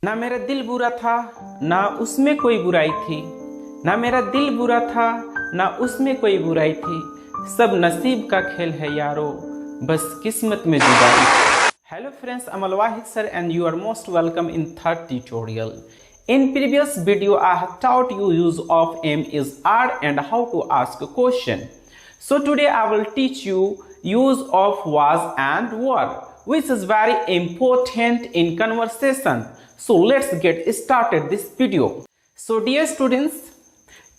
ना मेरा दिल बुरा था ना उसमें कोई बुराई थी, ना मेरा दिल बुरा था ना उसमें कोई बुराई थी, सब नसीब का खेल है यारो, बस किस्मत में जुदाई। Hello friends, I'm Al-Wahid sir and you are most welcome in third tutorial. In previous video I have taught you use of am is are and how to ask a question. So today I will teach you use of was and were, which is very important in conversation. So let's get started this video. So dear students,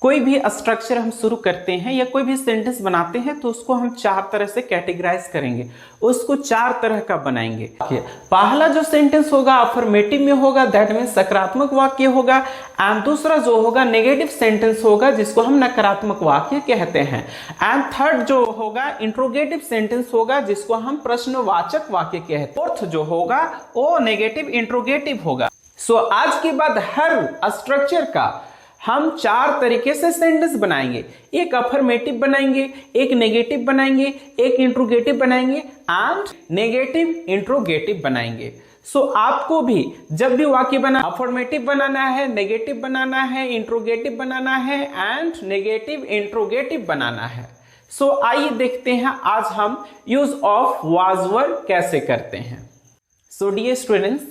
कोई भी structure हम शुरू करते हैं या कोई भी sentence बनाते हैं तो उसको हम चार तरह से कैटेगराइज करेंगे, उसको चार तरह का बनाएंगे। पहला जो सेंटेंस होगा अफर्मेटिव में होगा, दैट मीन्स सकारात्मक वाक्य होगा, एंड दूसरा जो होगा नेगेटिव सेंटेंस होगा जिसको हम नकारात्मक वाक्य कहते हैं, एंड थर्ड जो होगा इंट्रोगेटिव सेंटेंस होगा जिसको हम प्रश्नवाचक वाक्य कहते हैं, फोर्थ जो होगा वो नेगेटिव इंट्रोगेटिव होगा। सो आज के बाद हर स्ट्रक्चर का हम चार तरीके से सेंटेंस बनाएंगे, एक अफर्मेटिव बनाएंगे, एक नेगेटिव बनाएंगे, एक इंट्रोगेटिव बनाएंगे एंड नेगेटिव इंट्रोगेटिव बनाएंगे। सो आपको भी जब भी वाक्य बना अफर्मेटिव बनाना है, नेगेटिव बनाना है, इंट्रोगेटिव बनाना है एंड नेगेटिव इंट्रोगेटिव बनाना है। सो आइए देखते हैं आज हम यूज ऑफ वाज वर कैसे करते हैं। सो डियर स्टूडेंट्स,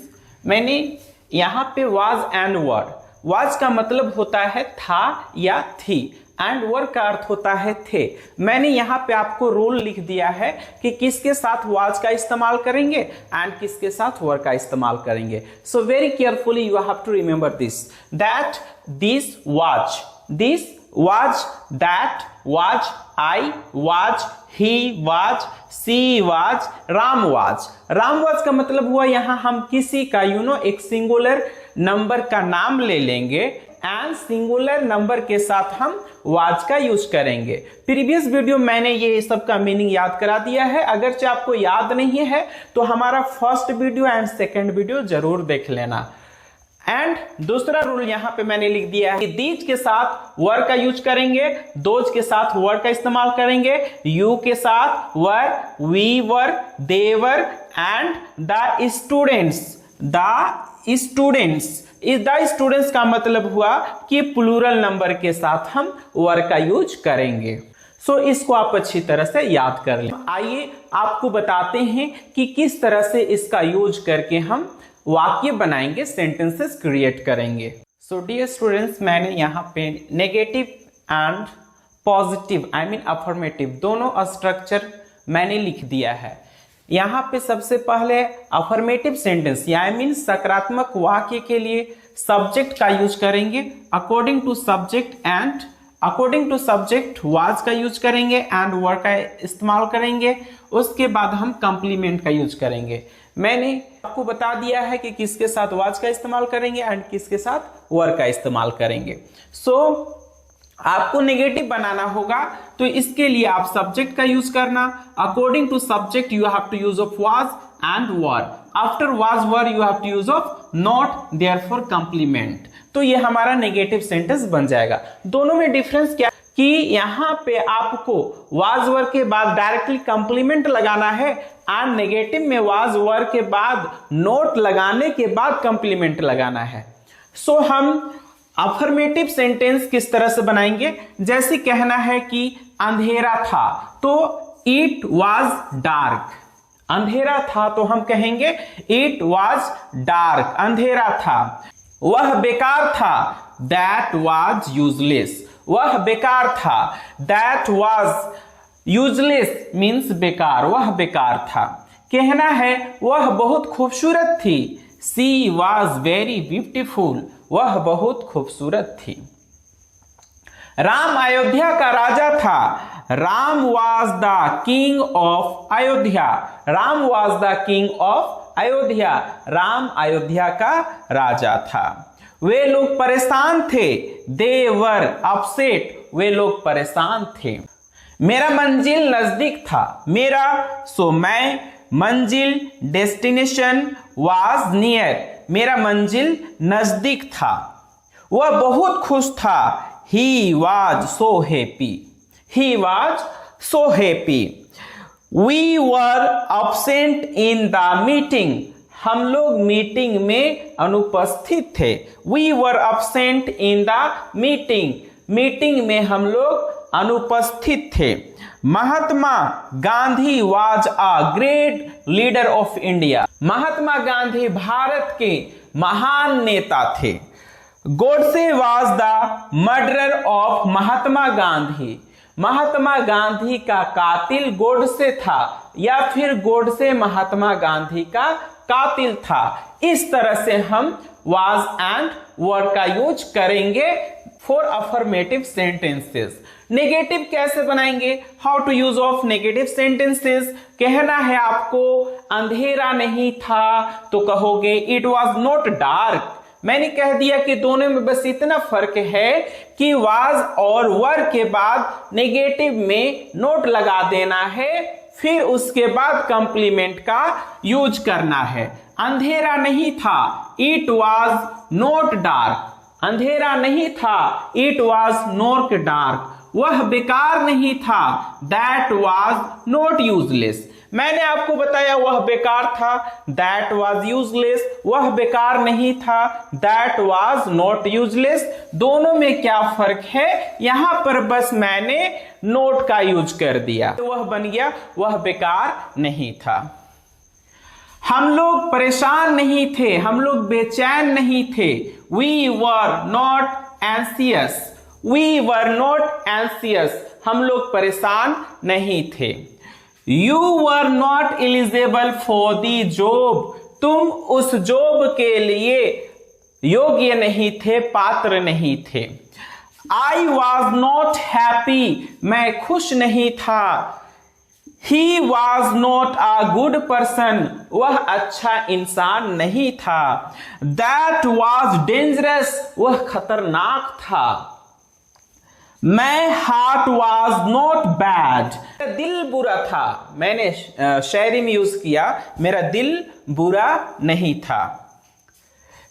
मैंने यहाँ पे वाज एंड वर, वाज का मतलब होता है था या थी एंड वर का अर्थ होता है थे। मैंने यहाँ पे आपको रूल लिख दिया है कि किसके साथ वाज का इस्तेमाल करेंगे एंड किसके साथ वर का इस्तेमाल करेंगे। So very carefully you have to remember this, that this was, that was, I was, he was, she was, Ram was. Ram was का मतलब हुआ यहाँ हम किसी का एक सिंगुलर नंबर का नाम ले लेंगे एंड सिंगुलर नंबर के साथ हम वाज का यूज करेंगे। प्रीवियस वीडियो मैंने ये सब का मीनिंग याद करा दिया है, अगरचे आपको याद नहीं है तो हमारा first video and second video जरूर देख लेना। एंड दूसरा रूल यहाँ पे मैंने लिख दिया है कि दीज के साथ वर का यूज करेंगे, दोज के साथ वर का इस्तेमाल करेंगे, यू के साथ were, we were, they were and the students का मतलब हुआ कि प्लूरल नंबर के साथ हम वर का यूज करेंगे। सो इसको आप अच्छी तरह से याद कर लें। आइए आपको बताते हैं कि किस तरह से इसका यूज करके हम वाक्य बनाएंगे, सेंटेंसेस क्रिएट करेंगे। सो डियर स्टूडेंट्स, मैंने यहाँ पे नेगेटिव एंड पॉजिटिव अफर्मेटिव दोनों स्ट्रक्चर मैंने लिख दिया है। यहाँ पे सबसे पहले अफर्मेटिव सेंटेंस सकारात्मक वाक्य के लिए सब्जेक्ट का यूज करेंगे, अकॉर्डिंग टू सब्जेक्ट वाज का यूज करेंगे एंड वर का इस्तेमाल करेंगे। उसके बाद हम कंप्लीमेंट का यूज करेंगे। मैंने आपको बता दिया है कि किसके साथ वाज का इस्तेमाल करेंगे एंड किसके साथ वर का इस्तेमाल करेंगे। सो आपको नेगेटिव बनाना होगा तो इसके लिए आप सब्जेक्ट का यूज करना, according to subject you have to use of was and were, after was were you have to use of not, therefore complement. तो ये हमारा नेगेटिव सेंटेंस बन जाएगा। दोनों में डिफरेंस क्या कि यहाँ पे आपको वाज वर के बाद डायरेक्टली कंप्लीमेंट लगाना है एंड नेगेटिव में वाज वर के बाद नोट लगाने के बाद कंप्लीमेंट लगाना है। सो हम अफर्मेटिव सेंटेंस किस तरह से बनाएंगे, जैसे कहना है कि अंधेरा था तो इट वाज डार्क, अंधेरा था तो हम कहेंगे इट वाज डार्क, अंधेरा था। वह बेकार था, दैट वाज यूजलेस, वह बेकार था, दैट वाज यूजलेस मीन्स बेकार, वह बेकार था। कहना है वह बहुत खूबसूरत थी, सी वाज वेरी ब्यूटीफुल, वह बहुत खूबसूरत थी। राम अयोध्या का राजा था, Ram was the king of Ayodhya, Ram was the king of Ayodhya, Ram Ayodhya का राजा था। वे लोग परेशान थे, दे वर अपसेट, वे लोग परेशान थे। मेरा मंजिल नजदीक था, मेरा सो मैं, मंजिल डेस्टिनेशन वाज नियर, मेरा मंजिल नजदीक था। वह बहुत खुश था, he was so happy, he was so happy. We were absent in the meeting, हम लोग मीटिंग में अनुपस्थित थे। We were absent in the meeting, meeting में हम लोग अनुपस्थित थे। Mahatma Gandhi was a great leader of India, Mahatma Gandhi Bharat के महान नेता थे। Godse was the murderer of Mahatma Gandhi, Mahatma Gandhi का कातिल गोडसे था या फिर गोडसे महात्मा गांधी का कातिल था। इस तरह से हम वाज एंड वर का यूज करेंगे फॉर अफर्मेटिव सेंटेंसेस। नेगेटिव कैसे बनाएंगे? How to use of negative sentences. कहना है आपको अंधेरा नहीं था तो कहोगे इट वाज नॉट डार्क। मैंने कह दिया कि दोनों में बस इतना फर्क है कि वाज और वर के बाद नेगेटिव में नोट लगा देना है, फिर उसके बाद कंप्लीमेंट का यूज करना है। अंधेरा नहीं था, इट वाज नॉट डार्क, अंधेरा नहीं था, इट वाज नॉट डार्क। वह बेकार नहीं था, दैट वाज नॉट यूजलेस। मैंने आपको बताया वह बेकार था, दैट वाज यूजलेस। वह बेकार नहीं था, दैट वाज नॉट यूजलेस। दोनों में क्या फर्क है? यहां पर बस मैंने नोट का यूज कर दिया तो वह बन गया वह बेकार नहीं था। हम लोग परेशान नहीं थे, हम लोग बेचैन नहीं थे। We were not anxious, we were not anxious. हम लोग परेशान नहीं थे। You were not eligible for the job, तुम उस जॉब के लिए योग्य नहीं थे, पात्र नहीं थे। I was not happy, मैं खुश नहीं था। He was not a good person, वह अच्छा इंसान नहीं था। That was dangerous, वह खतरनाक था। मैं हार्ट वाज नॉट बैड, दिल बुरा था। मैंने शायरी में यूज किया मेरा दिल बुरा नहीं था।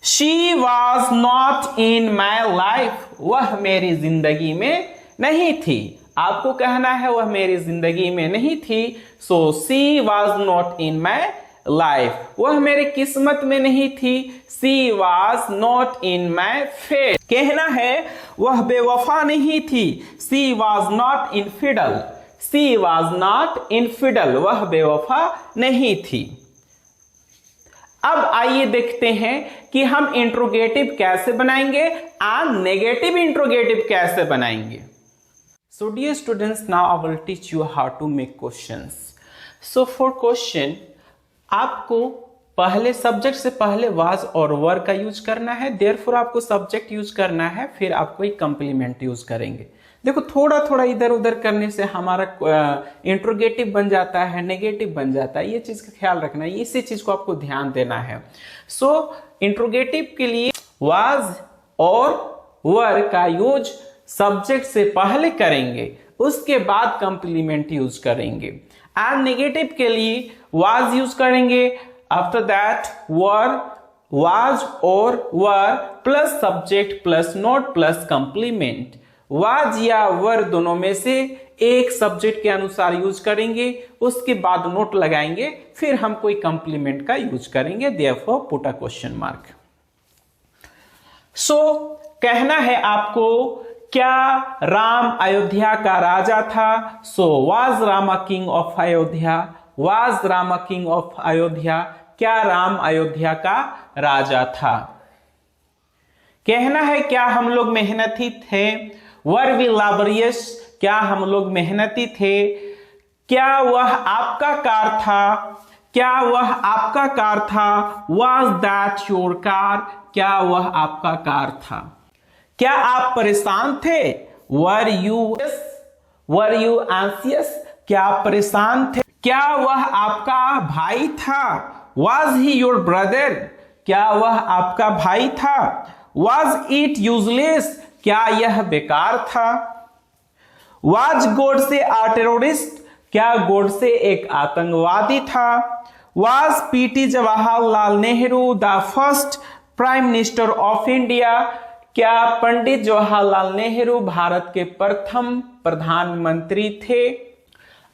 She was not in my life, वह मेरी जिंदगी में नहीं थी। आपको कहना है वह मेरी जिंदगी में नहीं थी। So she was not in my life, वह मेरी किस्मत में नहीं थी। She was not in my fate. कहना है वह बेवफा नहीं थी। She was not infidel, she was not infidel, वह बेवफा नहीं थी। अब आइए देखते हैं कि हम इंट्रोगेटिव कैसे बनाएंगे और नेगेटिव इंट्रोगेटिव कैसे बनाएंगे। So dear students, now I will teach you how to make questions. So for question, आपको पहले सब्जेक्ट से पहले वाज और वर का यूज करना है, देयरफॉर आपको सब्जेक्ट यूज करना है, फिर आपको एक कंप्लीमेंट यूज करेंगे। देखो थोड़ा थोड़ा इधर उधर करने से हमारा इंट्रोगेटिव बन जाता है, नेगेटिव बन जाता है। ये चीज का ख्याल रखना है, इसी चीज को आपको ध्यान देना है। सो इंट्रोगेटिव के लिए वाज और वर का यूज सब्जेक्ट से पहले करेंगे, उसके बाद कंप्लीमेंट यूज करेंगे। एंड नेगेटिव के लिए वाज यूज करेंगे, आफ्टर दैट वर, वाज और वर plus subject plus note plus complement. Was या वर दोनों में से एक सब्जेक्ट के अनुसार यूज करेंगे, उसके बाद नोट लगाएंगे, फिर हम कोई कंप्लीमेंट का यूज करेंगे। Therefore put a question mark. So कहना है आपको क्या राम अयोध्या का राजा था? So was Ram a king of Ayodhya, was Ram a king of Ayodhya. क्या राम अयोध्या का राजा था? कहना है क्या हम लोग मेहनती थे? वर वी लाबरियस, क्या हम लोग मेहनती थे? क्या वह आपका कार था? क्या वह आपका कार था? वाज दैट योर कार, क्या वह आपका कार था? क्या आप परेशान थे? वर यू एंसियस, क्या आप परेशान थे? क्या वह आपका भाई था? वाज ही योर ब्रदर, क्या वह आपका भाई था? वाज इट यूजलेस, क्या यह बेकार था? वाज गोडसे अ टेररिस्ट, क्या गोडसे एक आतंकवादी था? Was PT Jawaharlal Nehru the first prime minister of India, क्या पंडित जवाहरलाल नेहरू भारत के प्रथम प्रधानमंत्री थे?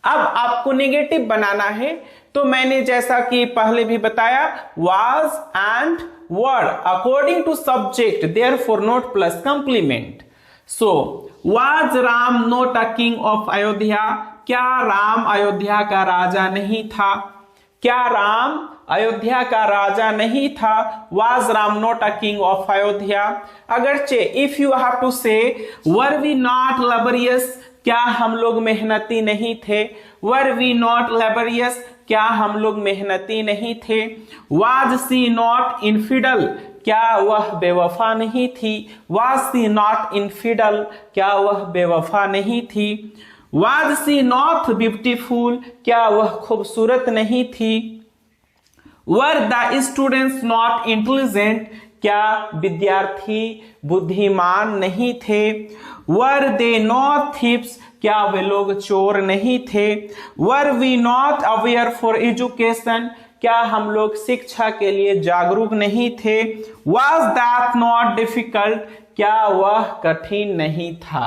अब आपको नेगेटिव बनाना है तो मैंने जैसा कि पहले भी बताया was and were according to subject, therefore not plus complement. So was Ram not a king of Ayodhya? क्या राम अयोध्या का राजा नहीं था? क्या राम अयोध्या का राजा नहीं था? Was Ram not a king of Ayodhya? अगरचे if you have to say were we not laborious, क्या हम लोग मेहनती नहीं थे? Were we not laborious, क्या हम लोग मेहनती नहीं थे? Was she not infidel, क्या वह बेवफा नहीं थी? Was she not infidel, क्या वह बेवफा नहीं थी? Was she not beautiful, क्या वह खूबसूरत नहीं थी? Were the students not intelligent, क्या विद्यार्थी बुद्धिमान नहीं थे? Were they not thieves, क्या वे लोग चोर नहीं थे? Were we not aware for education, क्या हम लोग शिक्षा के लिए जागरूक नहीं थे? Was that not difficult, क्या वह कठिन नहीं था?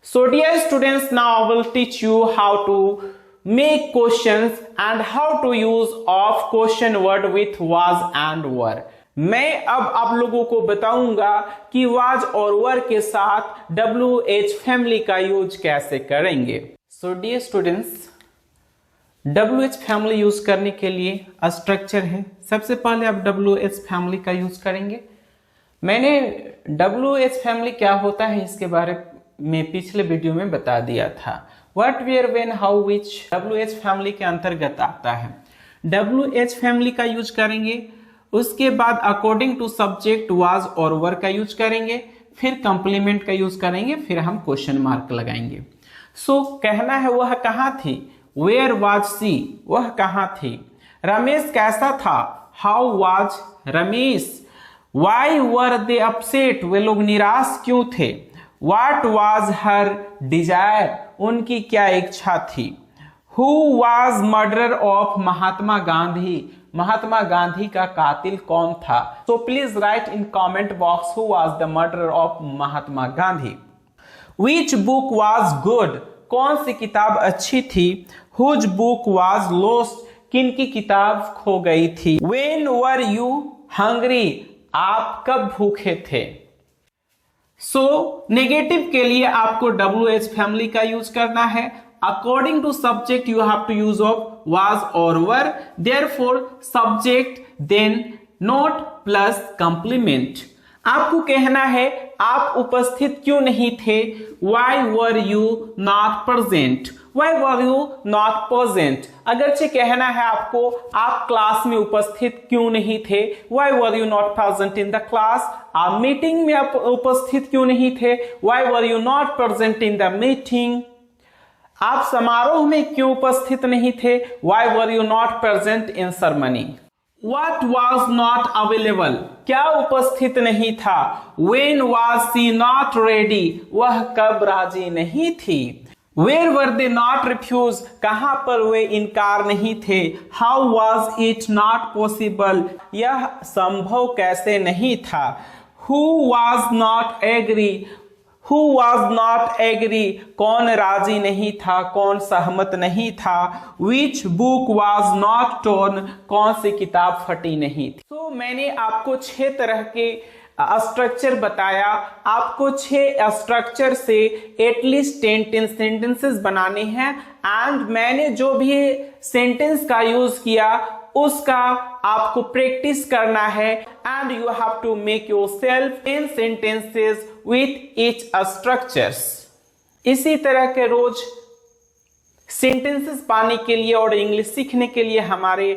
So dear students, now I will teach you how to make questions and how to use of question word with was and were. मैं अब आप लोगों को बताऊंगा कि was और were के साथ WH फैमिली का यूज कैसे करेंगे. So dear students, WH family use करने के लिए स्ट्रक्चर है. सबसे पहले आप WH फैमिली का यूज करेंगे. मैंने WH फैमिली क्या होता है इसके बारे में पिछले वीडियो में बता दिया था. What, where, when, how, which WH family के अंतर्गत आता है. WH फैमिली का यूज करेंगे. उसके बाद अकॉर्डिंग टू सब्जेक्ट was और were का यूज करेंगे. फिर कंप्लीमेंट का यूज करेंगे. फिर हम क्वेश्चन मार्क लगाएंगे. सो कहना है वह कहाँ थी. Where was she, वह कहाँ थी. रमेश कैसा था. How was Ramesh. Why were they upset, वे लोग निराश क्यों थे. What was her desire, उनकी क्या इच्छा थी. Who was murderer of महात्मा गांधी, महात्मा गांधी का कातिल कौन था. So please write in comment box who was the murderer of Mahatma Gandhi. Which book was good, कौन सी किताब अच्छी थी. Whose book was lost, किन की किताब खो गई थी. When were you hungry, आप कब भूखे थे. सो नेगेटिव के लिए आपको WH फैमिली का यूज करना है. According to subject you have to use of was और were. Therefore subject then not plus complement. आपको कहना है आप उपस्थित क्यों नहीं थे. Why were you not present, Why were you not present. अगरचे कहना है आपको आप क्लास में उपस्थित क्यों नहीं थे. Why were you not present in the class. आप मीटिंग में आप उपस्थित क्यों नहीं थे. Why were you not present in the meeting. आप समारोह में क्यों उपस्थित नहीं थे. Why were you not present in ceremony. What was not available, क्या उपस्थित नहीं था. When was she not ready, वह कब राजी नहीं थी. Where were they not refused, कहां पर वे इनकार नहीं थे. How was it not possible, यह संभव कैसे नहीं था. Who was not agree, Who was not agree, कौन राजी नहीं था, कौन सहमत नहीं था. Which book was not torn, कौन सी किताब फटी नहीं थी. तो मैंने आपको 6 तरह के स्ट्रक्चर बताया. आपको 6 स्ट्रक्चर से एटलीस्ट 10 सेंटेंसेस बनाने हैं. एंड मैंने जो भी सेंटेंस का यूज किया उसका आपको प्रैक्टिस करना है. And you have to make yourself 10 sentences with each structures. इसी तरह के रोज सेंटेंसेस पाने के लिए और इंग्लिश सीखने के लिए हमारे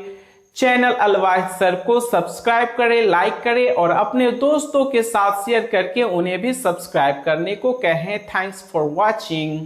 चैनल अलवाहिद सर को सब्सक्राइब करें, लाइक करें और अपने दोस्तों के साथ शेयर करके उन्हें भी सब्सक्राइब करने को कहें. Thanks for watching.